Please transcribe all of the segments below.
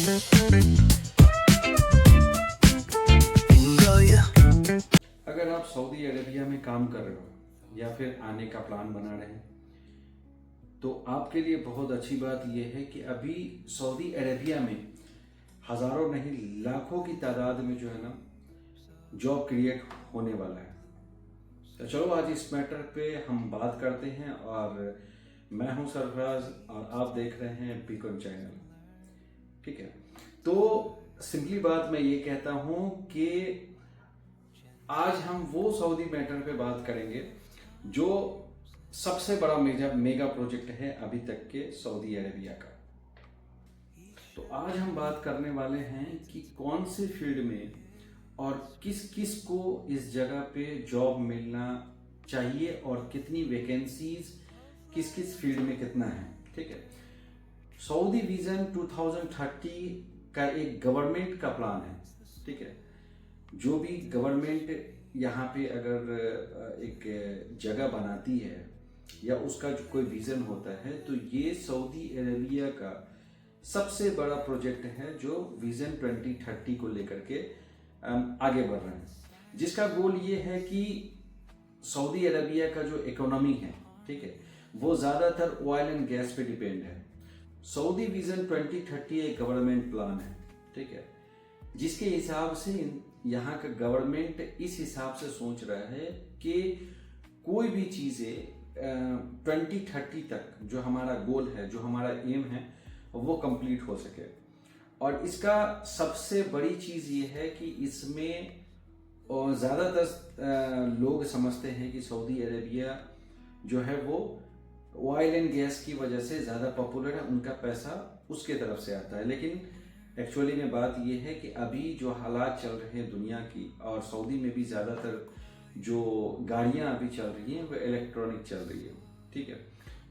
अगर आप Saudi Arabia में काम कर रहे हो या फिर आने का प्लान बना रहे हैं तो आपके लिए बहुत अच्छी बात यह है कि अभी सऊदी अरेबिया में हज़ारों नहीं लाखों की तादाद में जो है ना जॉब क्रिएट होने वाला है। तो चलो आज इस मैटर पे हम बात करते हैं और मैं हूं सरफराज और आप देख रहे हैं बीकॉन चैनल। ठीक है, तो सिंपली बात मैं ये कहता हूं कि आज हम वो सऊदी मैटर पे बात करेंगे जो सबसे बड़ा मेगा प्रोजेक्ट है अभी तक के सऊदी अरेबिया का। तो आज हम बात करने वाले हैं कि कौन से फील्ड में और किस किस को इस जगह पे जॉब मिलना चाहिए और कितनी वैकेंसीज किस किस फील्ड में कितना है। ठीक है, सऊदी विजन 2030 का एक गवर्नमेंट का प्लान है। ठीक है, जो भी गवर्नमेंट यहाँ पे अगर एक जगह बनाती है या उसका जो कोई विजन होता है तो ये सऊदी अरेबिया का सबसे बड़ा प्रोजेक्ट है जो विजन 2030 को लेकर के आगे बढ़ रहे हैं, जिसका गोल ये है कि सऊदी अरेबिया का जो इकोनॉमी है, ठीक है, वो ज़्यादातर ऑयल एंड गैस पे डिपेंड है। सऊदी विजन 2030 एक गवर्नमेंट प्लान है, ठीक है, जिसके हिसाब से यहाँ का गवर्नमेंट इस हिसाब से सोच रहा है कि कोई भी चीज़ें 2030 तक जो हमारा गोल है, जो हमारा एम है, वो कंप्लीट हो सके। और इसका सबसे बड़ी चीज़ ये है कि इसमें ज़्यादातर लोग समझते हैं कि सऊदी अरेबिया जो है वो ऑयल एंड गैस की वजह से ज़्यादा पॉपुलर है, उनका पैसा उसके तरफ से आता है। लेकिन एक्चुअली में बात यह है कि अभी जो हालात चल रहे हैं दुनिया की, और सऊदी में भी ज़्यादातर जो गाड़ियां अभी चल रही हैं वो इलेक्ट्रॉनिक चल रही है। ठीक है,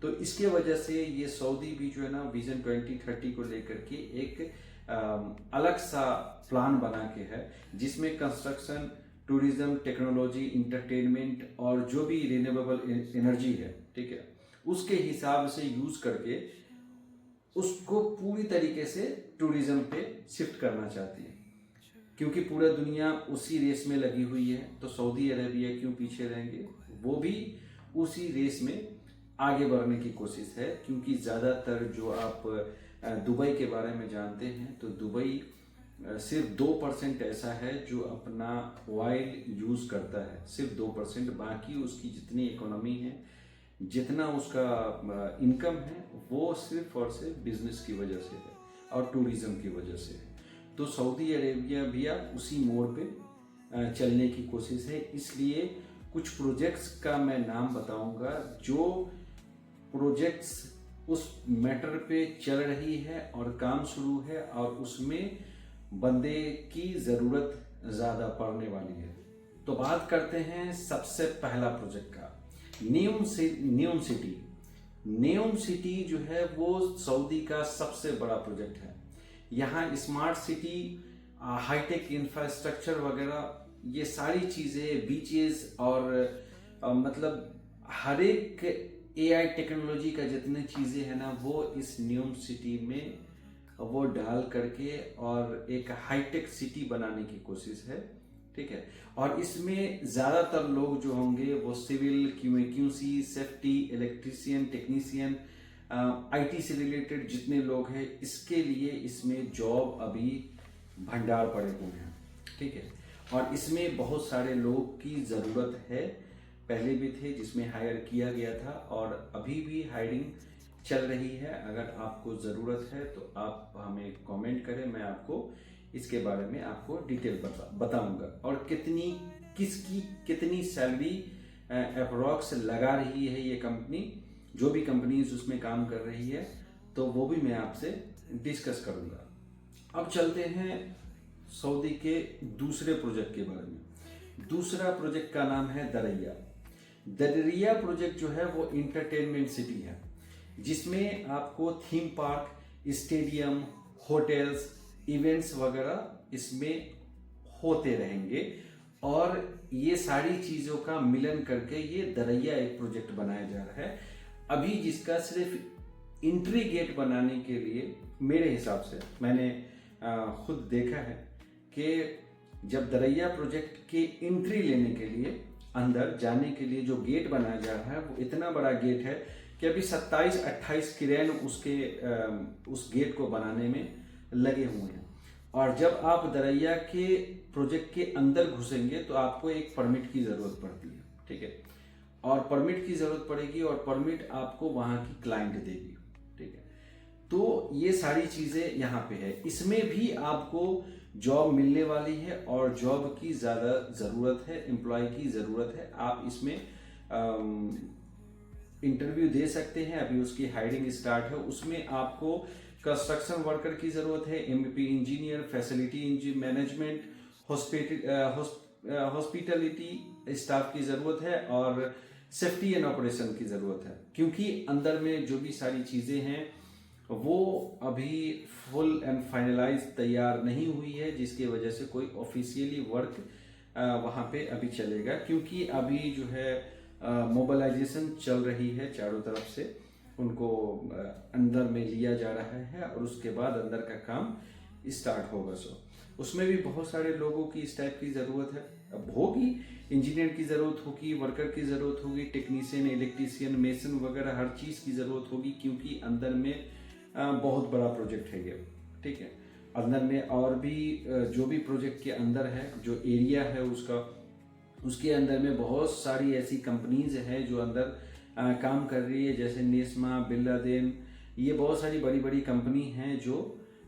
तो इसके वजह से ये सऊदी भी जो है ना विजन 2030 को लेकर के एक अलग सा प्लान बना के है, जिसमें कंस्ट्रक्शन, टूरिज्म, टेक्नोलॉजी, इंटरटेनमेंट और जो भी रिन्यूएबल एनर्जी है, ठीक है, उसके हिसाब से यूज करके उसको पूरी तरीके से टूरिज्म पे शिफ्ट करना चाहती है। क्योंकि पूरा दुनिया उसी रेस में लगी हुई है, तो सऊदी अरेबिया क्यों पीछे रहेंगे, वो भी उसी रेस में आगे बढ़ने की कोशिश है। क्योंकि ज़्यादातर जो आप दुबई के बारे में जानते हैं तो दुबई सिर्फ 2% ऐसा है जो अपना ऑयल यूज़ करता है, सिर्फ 2%। बाकी उसकी जितनी इकोनॉमी है, जितना उसका इनकम है, वो सिर्फ और सिर्फ बिजनेस की वजह से है और टूरिज्म की वजह से है। तो सऊदी अरेबिया भी आप उसी मोड़ पे चलने की कोशिश है। इसलिए कुछ प्रोजेक्ट्स का मैं नाम बताऊंगा, जो प्रोजेक्ट्स उस मैटर पे चल रही है और काम शुरू है और उसमें बंदे की ज़रूरत ज़्यादा पड़ने वाली है। तो बात करते हैं सबसे पहला प्रोजेक्ट का, न्यूम सिटी। न्यूम सिटी जो है वो सऊदी का सबसे बड़ा प्रोजेक्ट है। यहाँ स्मार्ट सिटी, हाईटेक इंफ्रास्ट्रक्चर वगैरह, ये सारी चीज़ें, बीचेस और मतलब हर एक एआई टेक्नोलॉजी का जितनी चीज़ें हैं ना, वो इस न्यूम सिटी में वो डाल करके और एक हाईटेक सिटी बनाने की कोशिश है। ठीक है, और इसमें ज़्यादातर लोग जो होंगे वो civil, QC, safety, electrician, technician, IT से रिलेटेड जितने लोग हैं, इसके लिए इसमें जॉब अभी भंडार पड़े हुए हैं। ठीक है, और इसमें बहुत सारे लोग की ज़रूरत है, पहले भी थे जिसमें हायर किया गया था और अभी भी हायरिंग चल रही है। अगर आपको ज़रूरत है तो आप हमें कमेंट करें, मैं आपको इसके बारे में आपको डिटेल बताऊंगा और किसकी कितनी सैलरी अप्रोक्स लगा रही है ये कंपनी, जो भी कंपनीज उसमें काम कर रही है, तो वो भी मैं आपसे डिस्कस करूंगा। अब चलते हैं सऊदी के दूसरे प्रोजेक्ट के बारे में। दूसरा प्रोजेक्ट का नाम है दरिया। दरिया प्रोजेक्ट जो है वो इंटरटेनमेंट सिटी है, जिसमें आपको theme park, stadium, hotels, events वगैरह इसमें होते रहेंगे और ये सारी चीज़ों का मिलन करके ये दरिया एक प्रोजेक्ट बनाया जा रहा है अभी, जिसका सिर्फ इंट्री गेट बनाने के लिए मेरे हिसाब से, मैंने खुद देखा है कि जब दरैया प्रोजेक्ट के एंट्री लेने के लिए, अंदर जाने के लिए जो गेट बनाया जा रहा है वो इतना बड़ा गेट है कि अभी 27-28 क्रेन उस गेट को बनाने में लगे हुए हैं। और जब आप दरैया के प्रोजेक्ट के अंदर घुसेंगे तो आपको एक परमिट की ज़रूरत पड़ती है, ठीक है। और परमिट की ज़रूरत पड़ेगी और परमिट आपको वहाँ की क्लाइंट देगी, ठीक है। तो ये सारी चीज़ें यहाँ पे है। इसमें भी आपको जॉब मिलने वाली है और जॉब की ज़्यादा ज़रूरत है, एम्प्लॉय की ज़रूरत है। आप इसमें इंटरव्यू दे सकते हैं, अभी उसकी हायरिंग स्टार्ट है। उसमें आपको कंस्ट्रक्शन वर्कर की ज़रूरत है, MP engineer, facility management, hospitality staff की ज़रूरत है और सेफ्टी एंड ऑपरेशन की ज़रूरत है। क्योंकि अंदर में जो भी सारी चीज़ें हैं वो अभी फुल एंड फाइनलाइज तैयार नहीं हुई है, जिसकी वजह से कोई ऑफिशियली वर्क वहाँ पे अभी चलेगा। क्योंकि अभी जो है मोबिलाइजेशन चल रही है चारों तरफ से, उनको अंदर में लिया जा रहा है और उसके बाद अंदर का काम स्टार्ट होगा। उसमें भी बहुत सारे लोगों की इस टाइप की ज़रूरत है, अब होगी। इंजीनियर की ज़रूरत होगी, वर्कर की ज़रूरत होगी, टेक्नीशियन, इलेक्ट्रीशियन, मेसन वगैरह हर चीज़ की ज़रूरत होगी। क्योंकि अंदर में बहुत बड़ा प्रोजेक्ट है ये, ठीक है। अंदर में और भी जो भी प्रोजेक्ट के अंदर है, जो एरिया है उसका, उसके अंदर में बहुत सारी ऐसी कंपनीज हैं जो अंदर काम कर रही है, जैसे नेस्मा, बिल्लादेन, ये बहुत सारी बड़ी बड़ी कंपनी हैं जो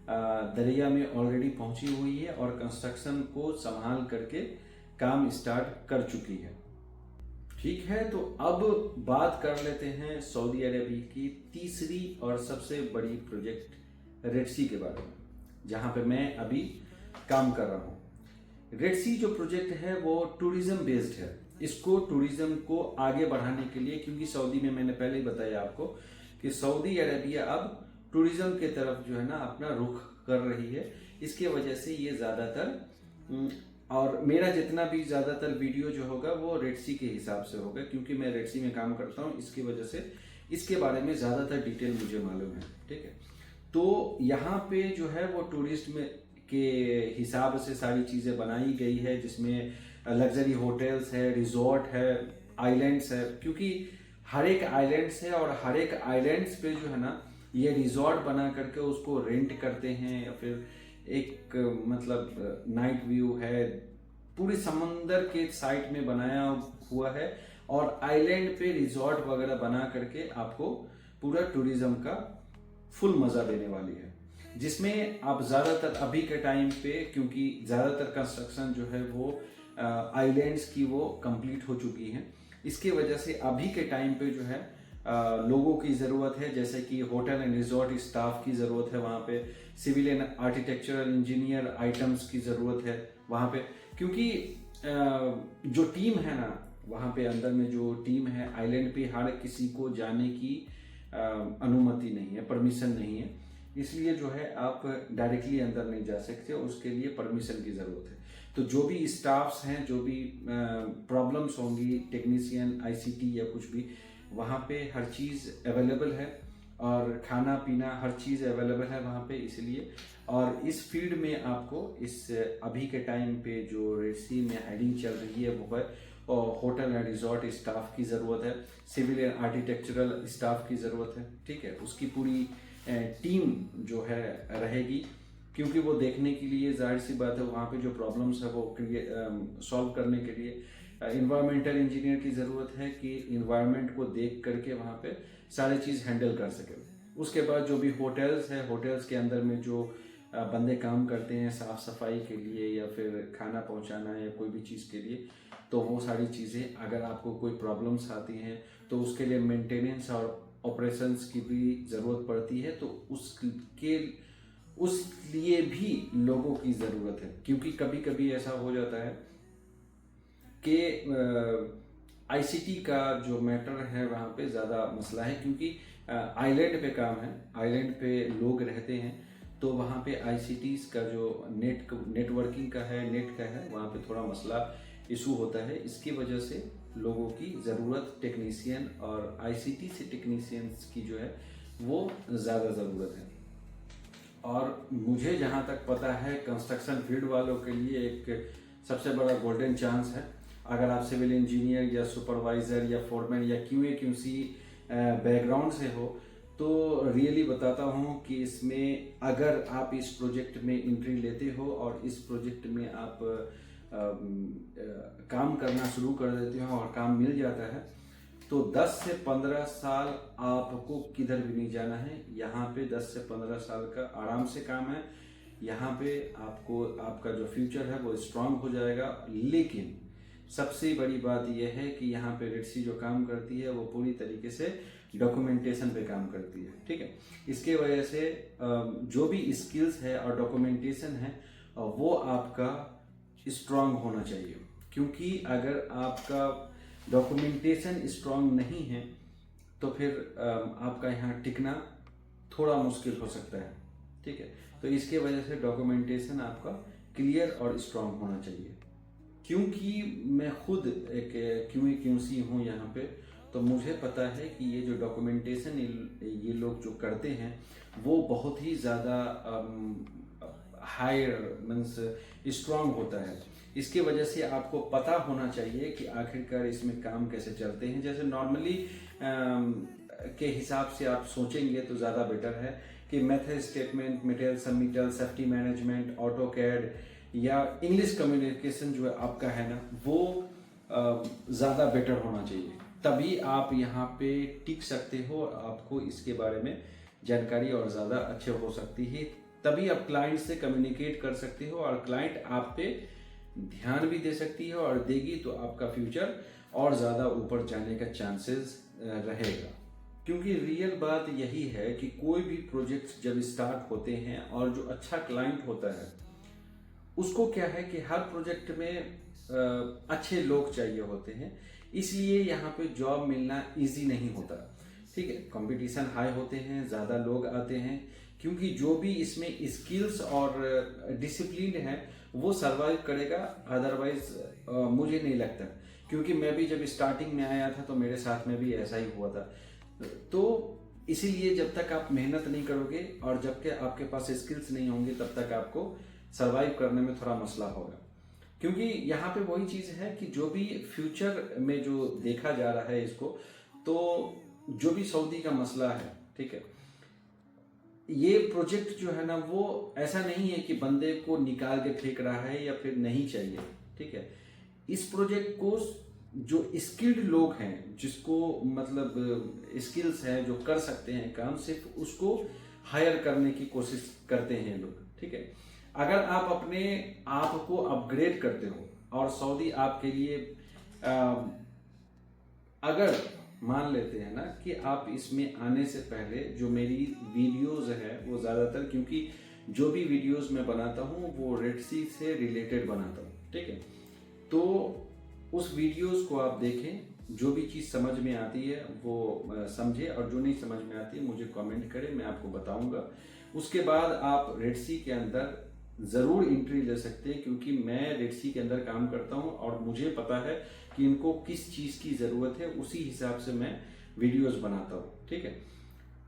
दरिया में ऑलरेडी पहुंची हुई है और कंस्ट्रक्शन को संभाल करके काम स्टार्ट कर चुकी है, ठीक है। तो अब बात कर लेते हैं सऊदी अरेबिया की तीसरी और सबसे बड़ी प्रोजेक्ट रेड सी के बारे में, जहां पे मैं अभी काम कर रहा हूं। रेड सी जो प्रोजेक्ट है वो टूरिज्म बेस्ड है। इसको टूरिज्म को आगे बढ़ाने के लिए, क्योंकि सऊदी में मैंने पहले ही बताया आपको कि सऊदी अरेबिया अब टूरिज्म के तरफ जो है ना अपना रुख कर रही है, इसके वजह से ये ज़्यादातर, और मेरा जितना भी ज़्यादातर वीडियो जो होगा वो रेड सी के हिसाब से होगा, क्योंकि मैं रेड सी में काम करता हूँ, इसकी वजह से इसके बारे में ज़्यादातर डिटेल मुझे मालूम है, ठीक है। तो यहाँ पे जो है वो टूरिस्ट में के हिसाब से सारी चीज़ें बनाई गई है, जिसमें लग्जरी होटल्स है, रिजॉर्ट है, आइलैंड्स है। क्योंकि हर एक आइलैंड्स है और हर एक आइलैंड्स पे जो है ना ये रिजॉर्ट बना करके उसको रेंट करते हैं, या फिर एक मतलब नाइट व्यू है, पूरी समंदर के साइड में बनाया हुआ है और आइलैंड पे रिजॉर्ट वगैरह बना करके आपको पूरा टूरिज्म का फुल मजा देने वाली है। जिसमें आप ज़्यादातर अभी के टाइम पे, क्योंकि ज़्यादातर कंस्ट्रक्शन जो है वो आइलैंड्स की वो कंप्लीट हो चुकी है, इसके वजह से अभी के टाइम पे जो है लोगों की ज़रूरत है, जैसे कि होटल एंड रिजॉर्ट स्टाफ की ज़रूरत है वहाँ पे, civil and architectural engineer items की ज़रूरत है वहाँ पे। क्योंकि जो टीम है ना वहाँ पे, अंदर में जो टीम है, आइलैंड पे हर किसी को जाने की अनुमति नहीं है, परमिशन नहीं है, इसलिए जो है आप डायरेक्टली अंदर नहीं जा सकते, उसके लिए परमिशन की ज़रूरत है। तो जो भी स्टाफ्स हैं, जो भी प्रॉब्लम्स होंगी, टेक्नीशियन, आईसीटी या कुछ भी, वहाँ पे हर चीज़ अवेलेबल है और खाना पीना हर चीज़ अवेलेबल है वहाँ पे। इसलिए और इस फील्ड में आपको इस अभी के टाइम पे जो रेड सी में हायरिंग चल रही है वो है, और होटल एंड रिजॉर्ट स्टाफ की ज़रूरत है, सिविल एंड आर्किटेक्चरल स्टाफ की ज़रूरत है, ठीक है। उसकी पूरी टीम जो है रहेगी, क्योंकि वो देखने के लिए, जाहिर सी बात है, वहाँ पे जो प्रॉब्लम्स है वो सॉल्व करने के लिए इन्वायरमेंटल इंजीनियर की ज़रूरत है कि इन्वायरमेंट को देख करके वहाँ पे सारी चीज़ हैंडल कर सके। उसके बाद जो भी होटल्स है, होटल्स के अंदर में जो बंदे काम करते हैं साफ़ सफाई के लिए या फिर खाना पहुँचाना या कोई भी चीज़ के लिए, तो वो सारी चीज़ें अगर आपको कोई प्रॉब्लम्स आती हैं तो उसके लिए मेंटेनेंस और ऑपरेशंस की भी ज़रूरत पड़ती है, तो उस लिए भी लोगों की ज़रूरत है। क्योंकि कभी कभी ऐसा हो जाता है कि आईसीटी का जो मैटर है वहाँ पे ज़्यादा मसला है, क्योंकि आइलैंड पे काम है, आइलैंड पे लोग रहते हैं, तो वहाँ पे आईसीटीज़ का जो नेटवर्किंग का है, नेट का है, वहाँ पे थोड़ा मसला इशू होता है। इसकी वजह से लोगों की ज़रूरत, टेक्नीशियन और आईसीटी से टेक्नीशियंस की जो है वो ज़्यादा ज़रूरत है। और मुझे जहाँ तक पता है कंस्ट्रक्शन फील्ड वालों के लिए एक सबसे बड़ा गोल्डन चांस है। अगर आप सिविल इंजीनियर या सुपरवाइज़र या फोरमैन या क्यूए क्यूसी बैकग्राउंड से हो तो रियली बताता हूँ कि इसमें अगर आप इस प्रोजेक्ट में एंट्री लेते हो और इस प्रोजेक्ट में आप काम करना शुरू कर देते हो और काम मिल जाता है तो 10 से 15 साल आपको किधर भी नहीं जाना है। यहाँ पे 10 से 15 साल का आराम से काम है। यहाँ पे आपको आपका जो फ्यूचर है वो स्ट्रांग हो जाएगा। लेकिन सबसे बड़ी बात यह है कि यहाँ पे रेड सी जो काम करती है वो पूरी तरीके से डॉक्यूमेंटेशन पे काम करती है, ठीक है। इसके वजह से जो भी स्किल्स है और डॉक्यूमेंटेशन है वो आपका स्ट्रांग होना चाहिए, क्योंकि अगर आपका डॉक्यूमेंटेशन स्ट्रांग नहीं है तो फिर आपका यहाँ टिकना थोड़ा मुश्किल हो सकता है, ठीक है। तो इसके वजह से डॉक्यूमेंटेशन आपका क्लियर और स्ट्रांग होना चाहिए। क्योंकि मैं खुद एक क्यूए क्यूसी हूँ यहाँ पे, तो मुझे पता है कि ये जो डॉक्यूमेंटेशन ये लोग जो करते हैं वो बहुत ही ज़्यादा हायर मीन्स स्ट्रांग होता है। इसके वजह से आपको पता होना चाहिए कि आखिरकार इसमें काम कैसे चलते हैं। जैसे नॉर्मली के हिसाब से आप सोचेंगे तो ज़्यादा बेटर है कि method statement, material submittal, safety management, AutoCAD या इंग्लिश कम्युनिकेशन जो है आपका है ना वो ज़्यादा बेटर होना चाहिए। तभी आप यहाँ पे टिक सकते हो, आपको इसके बारे में जानकारी और ज़्यादा अच्छे हो सकती है। तभी आप क्लाइंट से कम्युनिकेट कर सकते हो और क्लाइंट आप पे ध्यान भी दे सकती है और देगी, तो आपका फ्यूचर और ज़्यादा ऊपर जाने का चांसेस रहेगा। क्योंकि रियल बात यही है कि कोई भी प्रोजेक्ट जब स्टार्ट होते हैं और जो अच्छा क्लाइंट होता है उसको क्या है कि हर प्रोजेक्ट में अच्छे लोग चाहिए होते हैं, इसलिए यहाँ पे जॉब मिलना इजी नहीं होता, ठीक है। कंपटीशन हाई होते हैं, ज़्यादा लोग आते हैं, क्योंकि जो भी इसमें स्किल्स और डिसिप्लिन है वो सर्वाइव करेगा। अदरवाइज मुझे नहीं लगता, क्योंकि मैं भी जब स्टार्टिंग में आया था तो मेरे साथ में भी ऐसा ही हुआ था। तो इसीलिए जब तक आप मेहनत नहीं करोगे और जब तक आपके पास स्किल्स नहीं होंगे तब तक आपको सर्वाइव करने में थोड़ा मसला होगा। क्योंकि यहाँ पे वही चीज़ है कि जो भी फ्यूचर में जो देखा जा रहा है इसको, तो जो भी सऊदी का मसला है, ठीक है, ये प्रोजेक्ट जो है ना वो ऐसा नहीं है कि बंदे को निकाल के फेंक रहा है या फिर नहीं चाहिए, ठीक है। इस प्रोजेक्ट को जो स्किल्ड लोग हैं, जिसको मतलब स्किल्स है, जो कर सकते हैं काम, सिर्फ उसको हायर करने की कोशिश करते हैं लोग, ठीक है। अगर आप अपने आप को अपग्रेड करते हो और सऊदी आपके लिए अगर मान लेते हैं ना कि आप इसमें आने से पहले जो मेरी वीडियोस है वो ज़्यादातर, क्योंकि जो भी वीडियोस मैं बनाता हूँ वो रेड सी से रिलेटेड बनाता हूँ, ठीक है। तो उस वीडियोस को आप देखें, जो भी चीज़ समझ में आती है वो समझे और जो नहीं समझ में आती है मुझे कमेंट करें, मैं आपको बताऊंगा। उसके बाद आप रेड सी के अंदर ज़रूर एंट्री ले सकते हैं, क्योंकि मैं रेड सी के अंदर काम करता हूं और मुझे पता है कि इनको किस चीज़ की ज़रूरत है, उसी हिसाब से मैं वीडियोस बनाता हूं, ठीक है।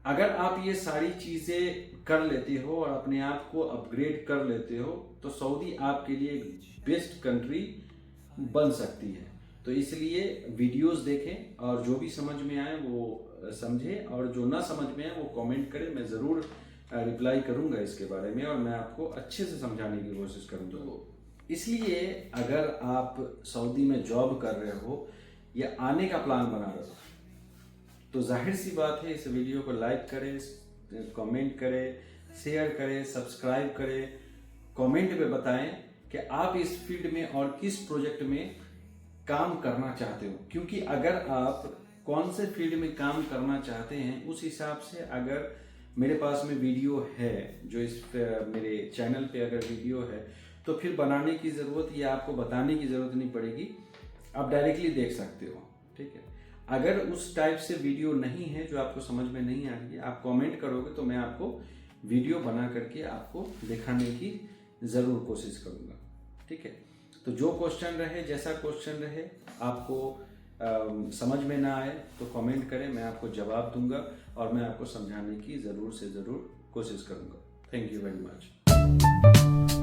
अगर आप ये सारी चीज़ें कर लेते हो और अपने आप को अपग्रेड कर लेते हो तो सऊदी आपके लिए एक बेस्ट कंट्री बन सकती है। तो इसलिए वीडियोस देखें और जो भी समझ में आए वो समझें और जो ना समझ में आए वो कमेंट करें, मैं ज़रूर रिप्लाई करूंगा इसके बारे में और मैं आपको अच्छे से समझाने की कोशिश करूंगा। तो इसलिए अगर आप सऊदी में जॉब कर रहे हो या आने का प्लान बना रहे हो तो जाहिर सी बात है इस वीडियो को लाइक करें, कमेंट करें, शेयर करें, सब्सक्राइब करें, कमेंट में बताएं कि आप इस फील्ड में और किस प्रोजेक्ट में काम करना चाहते हो। क्योंकि अगर आप कौन से फील्ड में काम करना चाहते हैं उस हिसाब से अगर मेरे पास में वीडियो है, जो इस मेरे चैनल पे अगर वीडियो है तो फिर बनाने की ज़रूरत या आपको बताने की ज़रूरत नहीं पड़ेगी, आप डायरेक्टली देख सकते हो, ठीक है। अगर उस टाइप से वीडियो नहीं है जो आपको समझ में नहीं आ रही है, आप कमेंट करोगे तो मैं आपको वीडियो बना करके आपको दिखाने की ज़रूर कोशिश करूँगा, ठीक है। तो जो क्वेश्चन रहे, जैसा क्वेश्चन रहे, आपको समझ में ना आए तो कमेंट करें, मैं आपको जवाब दूंगा और मैं आपको समझाने की ज़रूर से ज़रूर कोशिश करूँगा। Thank you very much.